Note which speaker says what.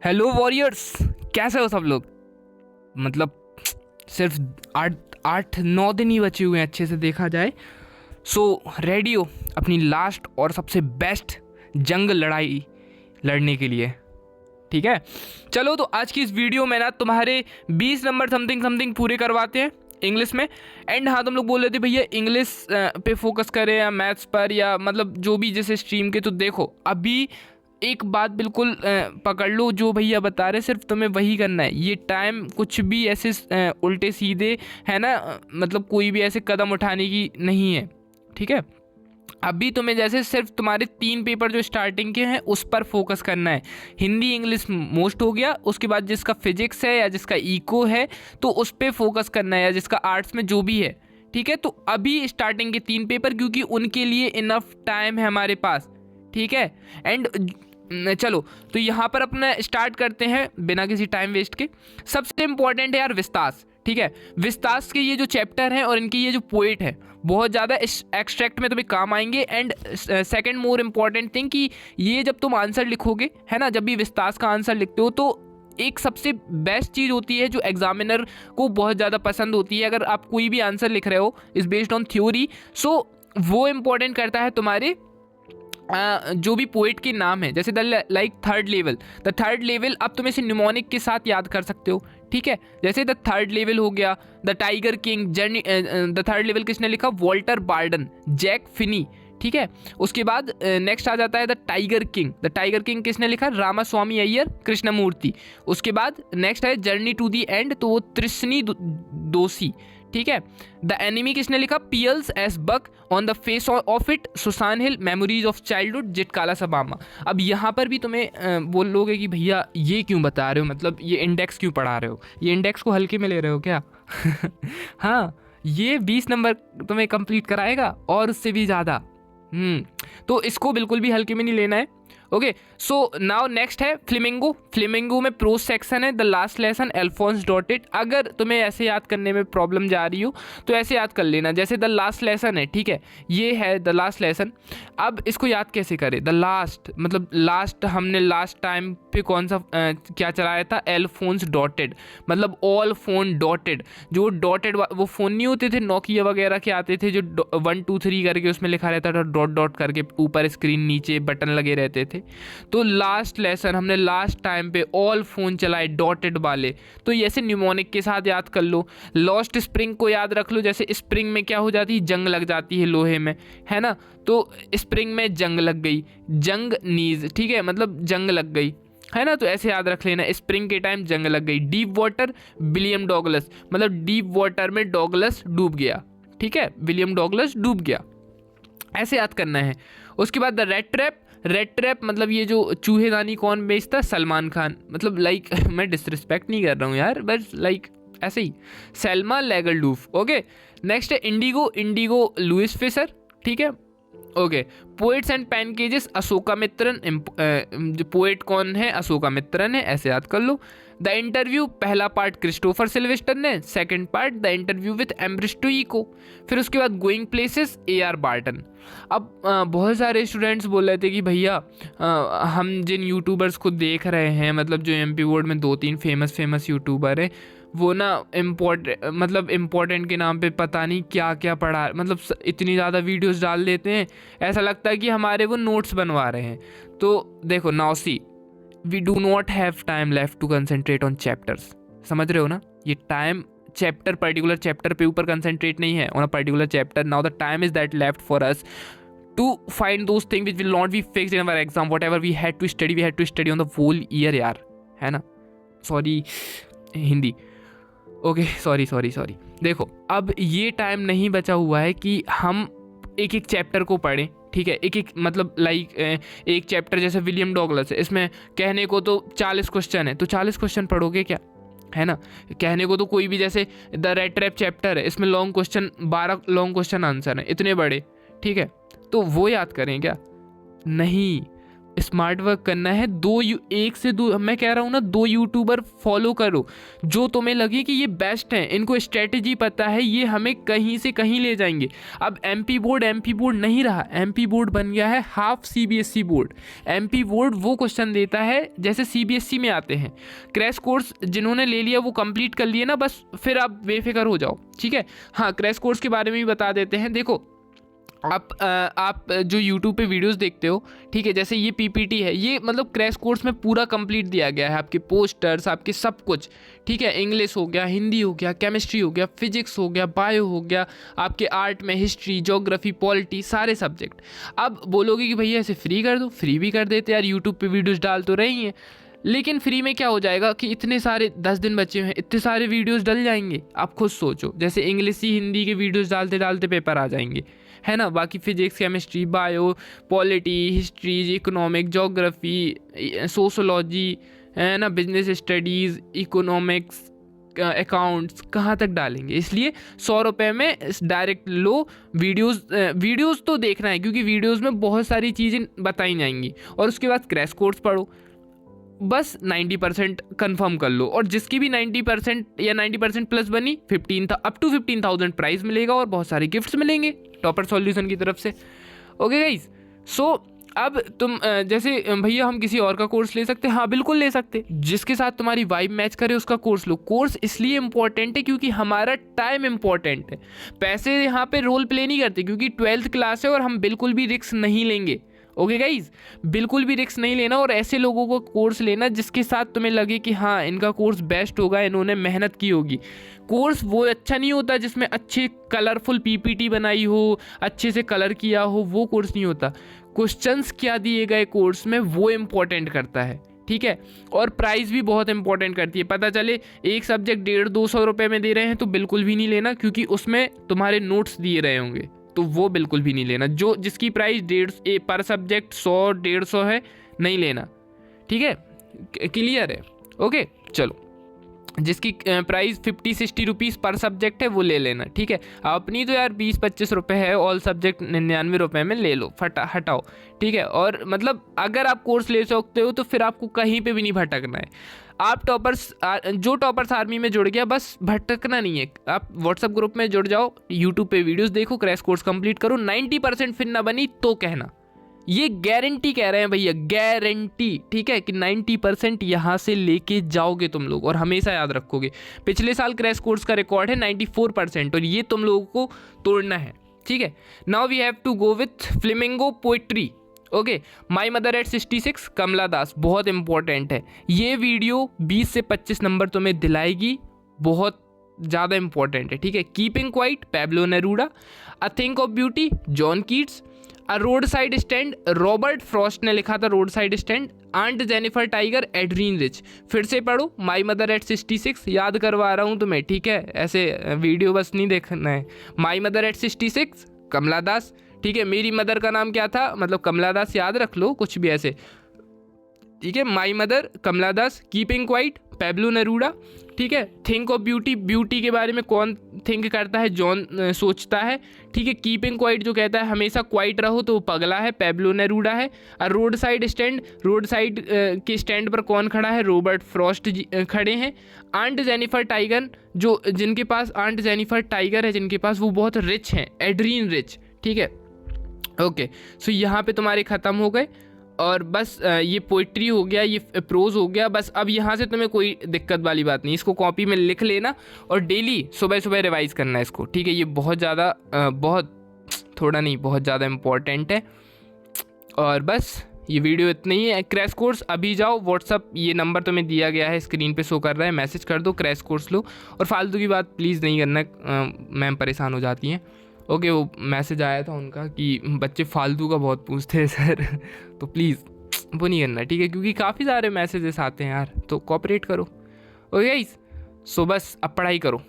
Speaker 1: Hello warriors, कैसे हो सब लोग। मतलब सिर्फ 8-9 दिन ही बचे हुए हैं अच्छे से देखा जाए। सो रेडी हो अपनी लास्ट और सबसे बेस्ट जंग लड़ाई लड़ने के लिए। ठीक है, चलो तो आज की इस वीडियो में ना तुम्हारे 20 नंबर समथिंग समथिंग पूरे करवाते हैं इंग्लिश में। एंड हाँ, तुम लोग बोल रहे थे भैया इंग्लिश पे फोकस करें या मैथ्स पर, या मतलब जो भी जैसे स्ट्रीम के। तो देखो अभी एक बात बिल्कुल पकड़ लो, जो भैया बता रहे सिर्फ तुम्हें वही करना है। ये टाइम कुछ भी ऐसे उल्टे सीधे है ना, मतलब कोई भी ऐसे कदम उठाने की नहीं है। ठीक है, अभी तुम्हें जैसे सिर्फ तुम्हारे 3 पेपर जो स्टार्टिंग के हैं उस पर फोकस करना है। हिंदी इंग्लिश मोस्ट हो गया, उसके बाद जिसका फिजिक्स है या जिसका इको है तो उस पर फोकस करना है, या जिसका आर्ट्स में जो भी है। ठीक है, तो अभी स्टार्टिंग के 3 पेपर, क्योंकि उनके लिए इनफ टाइम है हमारे पास। ठीक है, एंड चलो तो यहाँ पर अपना स्टार्ट करते हैं बिना किसी टाइम वेस्ट के। सबसे इम्पॉर्टेंट है यार विस्तास। ठीक है, विस्तास के ये जो चैप्टर हैं और इनकी ये जो पोएट है बहुत ज़्यादा एक्सट्रैक्ट में तुम्हें काम आएंगे। And second more important thing कि ये जब तुम आंसर लिखोगे है ना, जब भी विस्तास का आंसर लिखते हो तो एक सबसे बेस्ट चीज़ होती है जो एग्जामिनर को बहुत ज़्यादा पसंद होती है। अगर आप कोई भी आंसर लिख रहे हो इज बेस्ड ऑन थ्योरी, सो वो इम्पॉर्टेंट करता है तुम्हारे जो भी पोइट के नाम है। जैसे द लाइक थर्ड लेवल अब तुम इसे न्यूमोनिक के साथ याद कर सकते हो। ठीक है, जैसे द थर्ड लेवल हो गया the tiger king journey. The third level किसने लिखा? Walter Barden, Jack Finney. ठीक है, उसके बाद नेक्स्ट आ जाता है द टाइगर किंग किसने लिखा? रामास्वामी अय्यर कृष्णमूर्ति। उसके बाद नेक्स्ट है जर्नी टू दी एंड, तो वो तृष्णी दोषी। ठीक है, द एनिमी किसने लिखा? Pearl S Buck on the face of it, Susan Hill, memories of childhood, Zitkala सबामा। अब यहाँ पर भी तुम्हें बोलोगे कि भैया ये क्यों बता रहे हो, मतलब ये इंडेक्स क्यों पढ़ा रहे हो, ये इंडेक्स को हल्के में ले रहे हो क्या? हाँ, ये 20 नंबर तुम्हें कंप्लीट कराएगा और उससे भी ज़्यादा। तो इसको बिल्कुल भी हल्के में नहीं लेना है। ओके, सो नाउ नेक्स्ट है फ्लेमिंगो में प्रोज सेक्शन है the last lesson Alphonse Daudet. अगर तुम्हें ऐसे याद करने में प्रॉब्लम जा रही हो तो ऐसे याद कर लेना, जैसे द लास्ट लेसन है। ठीक है, ये है द लास्ट लेसन। अब इसको याद कैसे करें? द लास्ट मतलब लास्ट, हमने लास्ट टाइम पे कौन सा क्या चलाया था? एल्फोंस डॉटेड, मतलब ऑल फोन डॉटेड। जो डॉटेड वो फ़ोन नहीं होते थे नोकिया वगैरह के आते थे, जो 1 2 3 करके उसमें लिखा रहता था, डॉट डॉट करके ऊपर स्क्रीन नीचे बटन लगे रहते थे। तो लास्ट लेसन हमने लास्ट टाइम पे ऑल फोन चलाए डॉटेड वाले। तो ऐसे न्यूमोनिक के साथ याद कर लो। लॉस्ट स्प्रिंग को याद रख लो, जैसे स्प्रिंग में क्या हो जाती है? जंग लग जाती है लोहे में, है ना। तो स्प्रिंग में जंग लग गई, जंग नीज। ठीक है, मतलब जंग लग गई, है ना। तो ऐसे याद रख लेना, स्प्रिंग के टाइम जंग लग गई। डीप वाटर विलियम डॉगलस, मतलब डीप वाटर में डॉगलस डूब गया। ठीक है, विलियम डॉगलस डूब गया, ऐसे याद करना है। उसके बाद द रेड ट्रैप मतलब ये जो चूहेदानी कौन बेचता? सलमान खान। मतलब लाइक मैं डिसरिस्पेक्ट नहीं कर रहा हूँ यार, बस लाइक ऐसे ही। Selma Lagerlof. ओके, नेक्स्ट है इंडिगो लुइस फिशर। ठीक है, okay. Poets and pancakes Ashoka Mitran. जो पोएट कौन है? अशोका मित्रन है, ऐसे याद कर लो। द इंटरव्यू पहला पार्ट क्रिस्टोफर सिल्वेस्टर ने, second part the interview with Umberto Eco. फिर उसके बाद गोइंग प्लेसेस AR बार्टन। अब बहुत सारे स्टूडेंट्स बोल रहे थे कि भैया हम जिन यूट्यूबर्स को देख रहे हैं, मतलब जो MP बोर्ड में 2-3 फेमस यूट्यूबर हैं, वो ना इम्पोर्टेंट के नाम पे पता नहीं क्या क्या पढ़ा, मतलब इतनी ज़्यादा वीडियोस डाल देते हैं, ऐसा लगता है कि हमारे वो नोट्स बनवा रहे हैं। तो देखो now see, we do not have time left to concentrate on chapters. समझ रहे हो ना, ये टाइम पर्टिकुलर चैप्टर पे ऊपर कंसंट्रेट नहीं है on a particular chapter. Now the time is that left for us to find those things which will not be fixed in our exam. Whatever we had to study on the whole year यार, है ना। Sorry Hindi, okay sorry. देखो अब ये time नहीं बचा हुआ है कि हम एक एक चैप्टर को पढ़ें। ठीक है, एक मतलब लाइक एक चैप्टर जैसे विलियम डॉगलस है, इसमें कहने को तो 40 क्वेश्चन है, तो 40 क्वेश्चन पढ़ोगे क्या, है ना। कहने को तो कोई भी, जैसे द रेड ट्रैप चैप्टर है, इसमें long question 12 long question answer है, इतने बड़े। ठीक है, तो वो याद करें क्या? नहीं, स्मार्ट वर्क करना है, एक से दो, मैं कह रहा हूँ ना, 2 यूट्यूबर फॉलो करो जो तुम्हें लगे कि ये बेस्ट हैं, इनको स्ट्रेटेजी पता है, ये हमें कहीं से कहीं ले जाएंगे। अब एमपी बोर्ड नहीं रहा, एमपी बोर्ड बन गया है half CBSE board. MP board वो क्वेश्चन देता है जैसे सीबीएसई में आते हैं। क्रैश कोर्स जिन्होंने ले लिया वो कंप्लीट कर लिए ना, बस फिर आप बेफिक्र हो जाओ, ठीक है। हाँ, क्रैश कोर्स के बारे में भी बता देते हैं। देखो, आप जो YouTube पे वीडियोस देखते हो, ठीक है, जैसे ये पीपीटी है, ये मतलब क्रैश कोर्स में पूरा कंप्लीट दिया गया है, आपके पोस्टर्स, आपके सब कुछ, ठीक है। इंग्लिश हो गया, हिंदी हो गया, केमिस्ट्री हो गया, फिजिक्स हो गया, बायो हो गया, आपके आर्ट में हिस्ट्री, ज्योग्राफी, पॉलिटी, सारे सब्जेक्ट। अब बोलोगे कि भैया ऐसे फ्री कर दो, फ्री भी कर देते यार, यूट्यूब पे वीडियोज़ डाल तो रही हैं, लेकिन फ्री में क्या हो जाएगा कि इतने सारे 10 दिन बचे हुए हैं, इतने सारे वीडियोस डल जाएंगे। आप खुद सोचो, जैसे इंग्लिश ही हिंदी के वीडियोस डालते डालते पेपर आ जाएंगे, है ना। बाकी physics, chemistry, bio, polity, history, economic, geography, sociology, है ना, बिजनेस स्टडीज़, इकोनॉमिक्स, अकाउंट्स, कहाँ तक डालेंगे। इसलिए 100 रुपये में डायरेक्ट लो। वीडियोस तो देखना है, क्योंकि वीडियोस में बहुत सारी चीज़ें बताई जाएंगी, और उसके बाद क्रैश कोर्स पढ़ो, बस 90% कन्फर्म कर लो। और जिसकी भी 90% या 90% प्लस बनी, अप टू 15,000 प्राइस मिलेगा और बहुत सारे गिफ्ट्स मिलेंगे टॉपर सॉल्यूशन की तरफ से। ओके गाइज, सो अब तुम जैसे भैया हम किसी और का कोर्स ले सकते हैं, हाँ बिल्कुल ले सकते, जिसके साथ तुम्हारी वाइब मैच करे उसका कोर्स लो। कोर्स इसलिए इम्पॉर्टेंट है क्योंकि हमारा टाइम इम्पॉर्टेंट है, पैसे यहाँ पे रोल प्ले नहीं करते, क्योंकि 12th क्लास है और हम बिल्कुल भी रिस्क नहीं लेंगे। ओके गाइज, बिल्कुल भी रिस्क नहीं लेना, और ऐसे लोगों को कोर्स लेना जिसके साथ तुम्हें लगे कि हाँ इनका कोर्स बेस्ट होगा, इन्होंने मेहनत की होगी। कोर्स वो अच्छा नहीं होता जिसमें अच्छे कलरफुल पीपीटी बनाई हो, अच्छे से कलर किया हो, वो कोर्स नहीं होता। क्वेश्चंस क्या दिए गए कोर्स में वो इम्पोर्टेंट करता है, ठीक है। और प्राइस भी बहुत इंपॉर्टेंट करती है। पता चले एक सब्जेक्ट 150-200 रुपये में दे रहे हैं तो बिल्कुल भी नहीं लेना, क्योंकि उसमें तुम्हारे नोट्स दिए रहे होंगे, तो वो बिल्कुल भी नहीं लेना। जो जिसकी प्राइस 150 पर सब्जेक्ट 100-150 है, नहीं लेना, ठीक है, क्लियर है। ओके चलो, जिसकी प्राइस 50-60 रुपीज़ पर सब्जेक्ट है वो ले लेना, ठीक है। अपनी तो यार 20-25 रुपये है, ऑल सब्जेक्ट 99 रुपये में ले लो, हटाओ, ठीक है। और मतलब अगर आप कोर्स ले सकते हो तो फिर आपको कहीं पे भी नहीं भटकना है। आप जो टॉपर्स आर्मी में जुड़ गया, बस भटकना नहीं है। आप व्हाट्सएप ग्रुप में जुड़ जाओ, यूट्यूब पे वीडियोस देखो, क्रैश कोर्स कंप्लीट करो। 90% फिर ना बनी तो कहना, ये गारंटी कह रहे हैं भैया, गारंटी, ठीक है, कि 90% यहाँ से लेके जाओगे तुम लोग, और हमेशा याद रखोगे। पिछले साल क्रैश कोर्स का रिकॉर्ड है 94%, और ये तुम लोगों को तोड़ना है, ठीक है। Now we have to go with Flamingo poetry. Okay, my mother at 66, Kamala Das, बहुत इंपॉर्टेंट है ये वीडियो। 20 से 25 नंबर तुम्हें दिलाएगी, बहुत ज़्यादा इंपॉर्टेंट है, ठीक है। Keeping quiet, Pablo Neruda. A thing of beauty, John Keats. A road side stand, Robert Frost ने लिखा था road side stand. Aunt Jennifer tiger, Adrienne Rich. फिर से पढ़ो, माई मदर एट 66, याद करवा रहा हूँ तुम्हें, ठीक है, ऐसे वीडियो बस नहीं देखना है। माई मदर एट 66, कमला दास, ठीक है। मेरी मदर का नाम क्या था, मतलब कमला दास, याद रख लो कुछ भी ऐसे, ठीक है। My mother, Kamala Das. Keeping quiet, Pablo Neruda, ठीक है। थिंक ऑफ ब्यूटी, ब्यूटी के बारे में कौन थिंक करता है, जॉन सोचता है, ठीक है। कीपिंग क्वाइट जो कहता है हमेशा क्वाइट रहो तो वो पगला है, पैब्लो नेरूडा है। और road side stand, road side के स्टैंड पर कौन खड़ा है, रॉबर्ट फ्रॉस्ट खड़े हैं। आंट जेनिफर टाइगर, जो जिनके पास आंट जेनिफर टाइगर है, जिनके पास, वो बहुत रिच हैं, एड्रीन रिच, ठीक है। ओके, सो यहाँ पे तुम्हारे ख़त्म हो गए, और बस ये पोइट्री हो गया, ये प्रोज हो गया। बस अब यहाँ से तुम्हें कोई दिक्कत वाली बात नहीं, इसको कॉपी में लिख लेना और डेली सुबह सुबह रिवाइज़ करना है इसको, ठीक है। ये बहुत ज़्यादा बहुत ज़्यादा इम्पॉर्टेंट है। और बस ये वीडियो इतना ही है। क्रैश कोर्स अभी जाओ, व्हाट्सअप ये नंबर तुम्हें दिया गया है, स्क्रीन पे शो कर रहा है, मैसेज कर दो, क्रैश कोर्स लो। और फालतू की बात प्लीज़ नहीं करना, मैम परेशान हो जाती हैं। ओके, वो मैसेज आया था उनका कि बच्चे फालतू का बहुत पूछते हैं सर, तो प्लीज़ वो नहीं करना, ठीक है, क्योंकि काफ़ी सारे मैसेजेस आते हैं यार, तो कोऑपरेट करो। ओके गाइस, सो बस अब पढ़ाई करो।